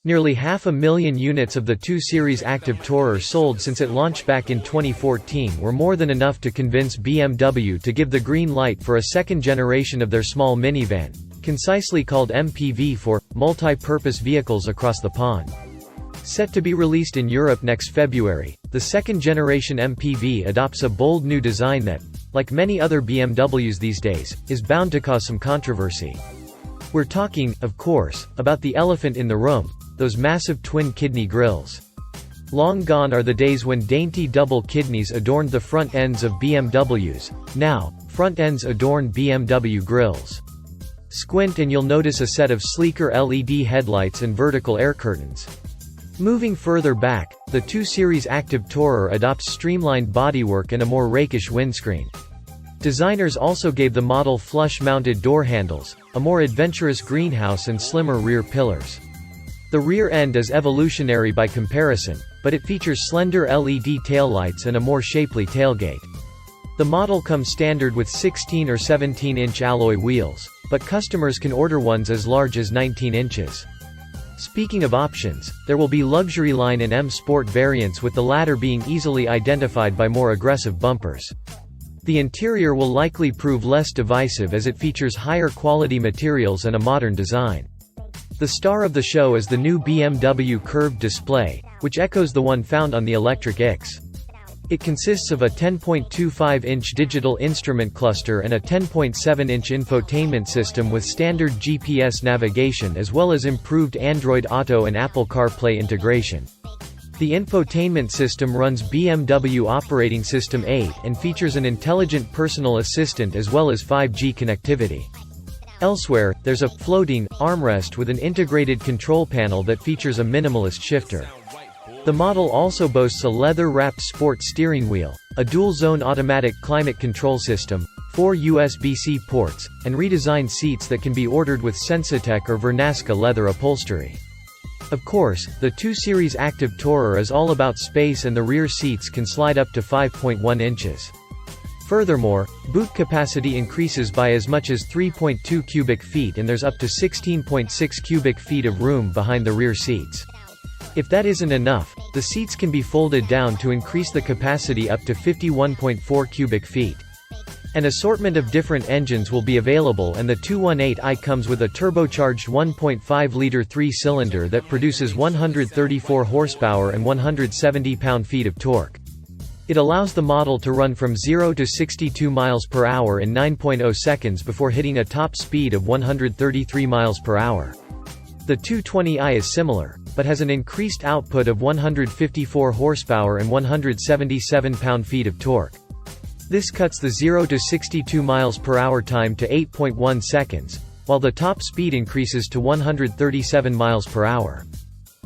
Nearly 500,000 units of the 2 Series Active Tourer sold since it launched back in 2014 were more than enough to convince BMW to give the green light for a second generation of their small minivan, concisely called MPV for multi-purpose vehicles across the pond. Set to be released in Europe next February, the second-generation MPV adopts a bold new design that, like many other BMWs these days, is bound to cause some controversy. We're talking, of course, about the elephant in the room, those massive twin-kidney grilles. Long gone are the days when dainty double kidneys adorned the front ends of BMWs. Now, front ends adorn BMW grilles. Squint and you'll notice a set of sleeker LED headlights and vertical air curtains. Moving further back, the 2 Series Active Tourer adopts streamlined bodywork and a more rakish windscreen. Designers also gave the model flush-mounted door handles, a more adventurous greenhouse and slimmer rear pillars. The rear end is evolutionary by comparison, but it features slender LED taillights and a more shapely tailgate. The model comes standard with 16 or 17-inch alloy wheels, but customers can order ones as large as 19 inches. Speaking of options, there will be luxury line and M Sport variants, with the latter being easily identified by more aggressive bumpers. The interior will likely prove less divisive as it features higher quality materials and a modern design. The star of the show is the new BMW curved display, which echoes the one found on the electric X. It consists of a 10.25-inch digital instrument cluster and a 10.7-inch infotainment system with standard GPS navigation as well as improved Android Auto and Apple CarPlay integration. The infotainment system runs BMW operating system 8 and features an intelligent personal assistant as well as 5G connectivity. Elsewhere, there's a floating armrest with an integrated control panel that features a minimalist shifter. The model also boasts a leather-wrapped sport steering wheel, a dual-zone automatic climate control system, 4 USB-C ports, and redesigned seats that can be ordered with Sensatec or Vernasca leather upholstery. Of course, the 2 Series Active Tourer is all about space, and the rear seats can slide up to 5.1 inches. Furthermore, boot capacity increases by as much as 3.2 cubic feet, and there's up to 16.6 cubic feet of room behind the rear seats. If that isn't enough, the seats can be folded down to increase the capacity up to 51.4 cubic feet. An assortment of different engines will be available, and the 218i comes with a turbocharged 1.5-liter 3-cylinder that produces 134 horsepower and 170 pound-feet of torque. It allows the model to run from 0 to 62 miles per hour in 9.0 seconds before hitting a top speed of 133 miles per hour. The 220i is similar, but has an increased output of 154 horsepower and 177 pound-feet of torque. This cuts the 0 to 62 miles per hour time to 8.1 seconds, while the top speed increases to 137 miles per hour.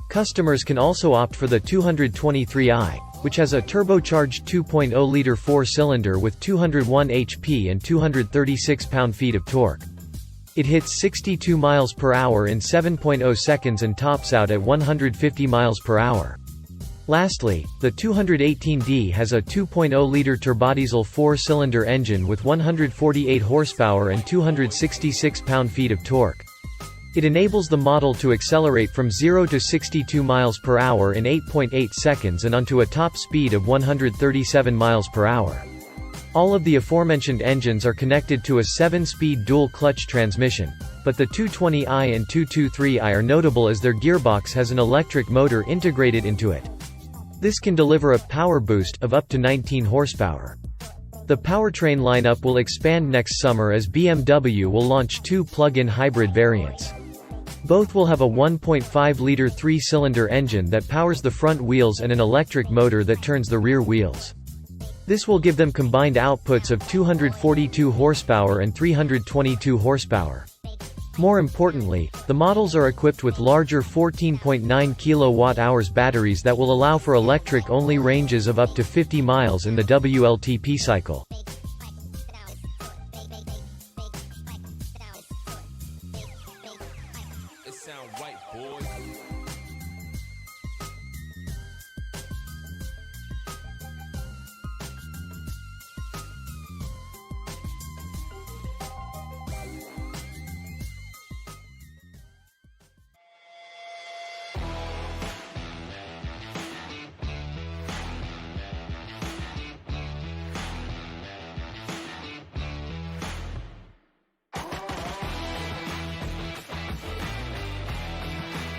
Customers can also opt for the 223i, which has a turbocharged 2.0-liter 4-cylinder with 201 HP and 236 pound-feet of torque. It hits 62 miles per hour in 7.0 seconds and tops out at 150 miles per hour. Lastly, the 218D has a 2.0-liter turbodiesel 4-cylinder engine with 148 horsepower and 266 pound-feet of torque. It enables the model to accelerate from 0 to 62 miles per hour in 8.8 seconds and onto a top speed of 137 miles per hour. All of the aforementioned engines are connected to a 7-speed dual-clutch transmission, but the 220i and 223i are notable as their gearbox has an electric motor integrated into it. This can deliver a power boost of up to 19 horsepower. The powertrain lineup will expand next summer as BMW will launch 2 plug-in hybrid variants. Both will have a 1.5-liter 3-cylinder engine that powers the front wheels and an electric motor that turns the rear wheels. This will give them combined outputs of 242 horsepower and 322 horsepower. More importantly, the models are equipped with larger 14.9 kWh batteries that will allow for electric-only ranges of up to 50 miles in the WLTP cycle.